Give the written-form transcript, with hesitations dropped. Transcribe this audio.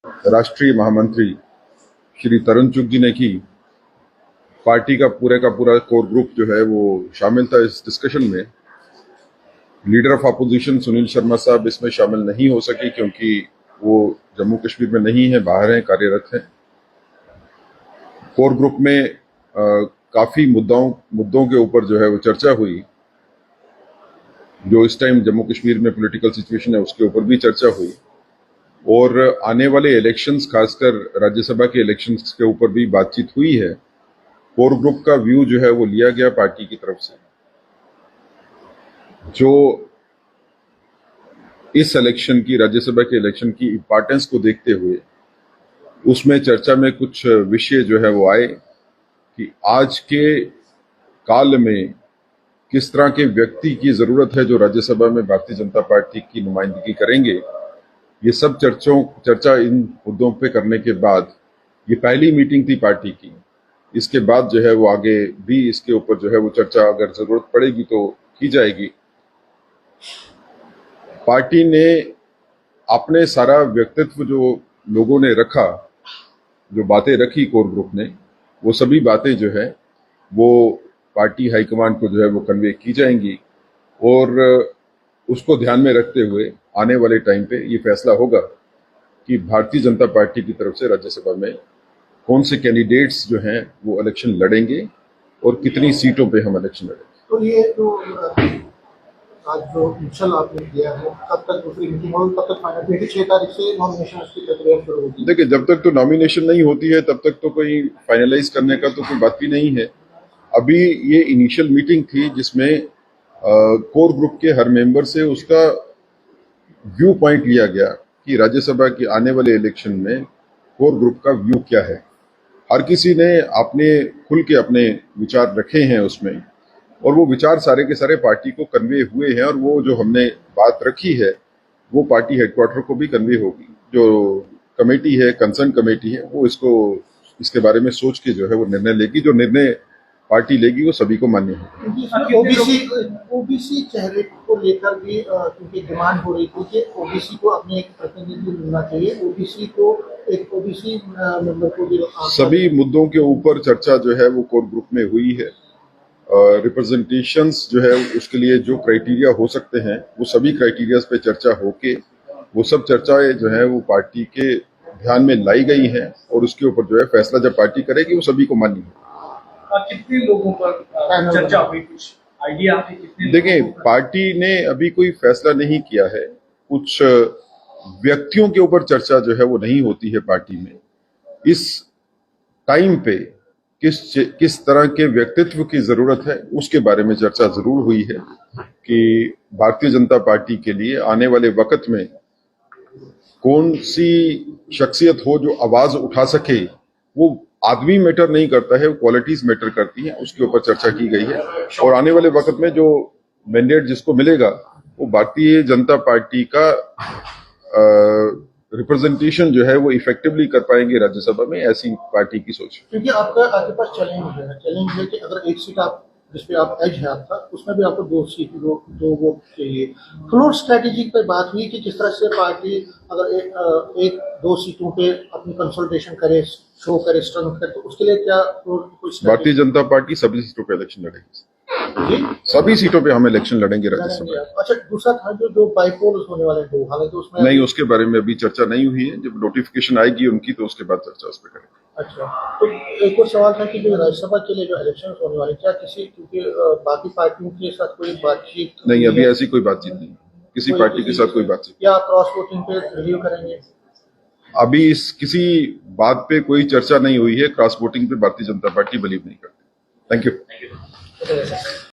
राष्ट्रीय महामंत्री श्री तरुण चुग जी ने की। पार्टी का पूरा कोर ग्रुप जो है वो शामिल था इस डिस्कशन में। Leader of opposition Sunil Sharma साहब इसमें शामिल नहीं हो सके क्योंकि वो जम्मू कश्मीर में नहीं है, बाहर हैं, कार्यरत हैं। कोर ग्रुप में काफी मुद्दों के ऊपर जो है वो चर्चा हुई। जो इस टाइम जम्मू कश्मीर में पॉलिटिकल सिचुएशन है उसके ऊपर भी चर्चा हुई और आने वाले इलेक्शंस, खासकर राज्यसभा के इलेक्शंस के ऊपर भी बातचीत हुई है। कोर ग्रुप का व्यू जो है वो लिया गया पार्टी की तरफ से। जो इस इलेक्शन की, राज्यसभा के इलेक्शन की इंपॉर्टेंस को देखते हुए उसमें चर्चा में कुछ विषय जो है वो आए कि आज के काल में किस तरह के व्यक्ति की जरूरत है जो राज्यसभा में भारतीय जनता पार्टी की नुमाइंदगी करेंगे। ये सब चर्चा इन मुद्दों पे करने के बाद ये पहली मीटिंग थी पार्टी की। इसके बाद जो है वो आगे भी इसके ऊपर जो है वो चर्चा अगर जरूरत पड़ेगी तो की जाएगी। पार्टी ने अपने सारा व्यक्तित्व जो लोगों ने रखा, जो बातें रखी कोर ग्रुप ने, वो सभी बातें जो है वो पार्टी हाईकमान को जो है वो कन्वे की जाएंगी और उसको ध्यान में रखते हुए आने वाले टाइम पे ये फैसला होगा कि भारतीय जनता पार्टी की तरफ से राज्यसभा में कौन से कैंडिडेट्स जो हैं वो इलेक्शन लड़ेंगे और कितनी सीटों पे हम इलेक्शन लड़ेंगे। तो ये जो आज जो मिशन आपने दिया है, कब तक दूसरी मीटिंग होगी, कब तक फाइनल? 6 तारीख से नॉमिनेशन की प्रक्रिया शुरू होगी। देखिए, जब तक तो नॉमिनेशन नहीं होती है तब तक तो कोई फाइनलाइज करने का तो कोई बात भी नहीं है। अभी ये इनिशियल मीटिंग थी जिसमें कोर ग्रुप के हर मेंबर से उसका व्यू पॉइंट लिया गया कि राज्यसभा के आने वाले इलेक्शन में कोर ग्रुप का व्यू क्या है। हर किसी ने खुल के अपने विचार रखे हैं उसमें और वो विचार सारे के सारे पार्टी को कन्वे हुए हैं और वो जो हमने बात रखी है वो पार्टी हेडक्वार्टर को भी कन्वे होगी। जो कमेटी है, कंसर्न कमेटी है, वो इसके बारे में सोच के जो है वो निर्णय लेगी। जो निर्णय पार्टी लेगी वो सभी को मान्य है। ओबीसी चेहरे को लेकर भी क्योंकि डिमांड हो रही थी कि ओबीसी को अपने एक प्रतिनिधि मिलना चाहिए, ओबीसी मेंबर को भी। सभी मुद्दों के ऊपर चर्चा जो है वो कोर ग्रुप में हुई है। रिप्रेजेंटेशंस जो है उसके लिए जो क्राइटेरिया हो सकते हैं वो सभी क्राइटेरियाज पे चर्चा होके वो सब चर्चाएं जो है वो पार्टी के ध्यान में लाई गई हैं और उसके ऊपर जो है फैसला जब पार्टी करेगी वो सभी को मान्य है। कितने लोगों पर चर्चा हुई, कुछ आइडिया आपके कितने? देखिए, पार्टी ने अभी कोई फैसला नहीं किया है। कुछ व्यक्तियों के ऊपर चर्चा जो है वो नहीं होती है पार्टी में। इस टाइम पे किस तरह के व्यक्तित्व की जरूरत है उसके बारे में चर्चा जरूर हुई है कि भारतीय जनता पार्टी के लिए आने वाले वक्त में कौन सी शख्सियत हो जो आवाज उठा सके। वो आदमी मैटर नहीं करता है, वो क्वालिटीज मैटर करती हैं। उसके ऊपर चर्चा की गई है और आने वाले वक्त में जो मैंडेट जिसको मिलेगा वो भारतीय जनता पार्टी का रिप्रेजेंटेशन जो है वो इफेक्टिवली कर पाएंगे राज्यसभा में, ऐसी पार्टी की सोच। क्योंकि आपके पास चैलेंज है कि अगर एक सीट आप जिसपे आप एज है आपका, उसमें भी आपको दो वोट चाहिए। फ्लोर स्ट्रेटेजी पर बात हुई कि जिस तरह से पार्टी अगर एक दो सीटों पे अपनी कंसल्टेशन करे, शो करे, स्ट्रेंथ करे, तो उसके लिए क्या भारतीय जनता पार्टी सभी सीटों पे इलेक्शन लड़ेगी। सभी सीटों पे हम इलेक्शन लड़ेंगे राज्यसभा। अच्छा, दूसरा था जो बाइपोल होने वाले दो, हालांकि उसमें नहीं, उसके बारे में अभी चर्चा नहीं हुई है। जब नोटिफिकेशन आएगी उनकी तो उसके बाद चर्चा उस पर करेंगे। अच्छा, तो एक और सवाल था कि जो राज्यसभा के लिए जो इलेक्शन होने वाले, क्या क्योंकि बाकी पार्टियों के साथ कोई बातचीत नहीं, अभी ऐसी कोई बातचीत नहीं, किसी पार्टी के साथ कोई बातचीत। या क्रॉस वोटिंग पे रिव्यू करेंगे? अभी किसी बात पे कोई चर्चा नहीं हुई है। क्रॉस वोटिंग पे भारतीय जनता पार्टी बिलीव नहीं करती। Thank you.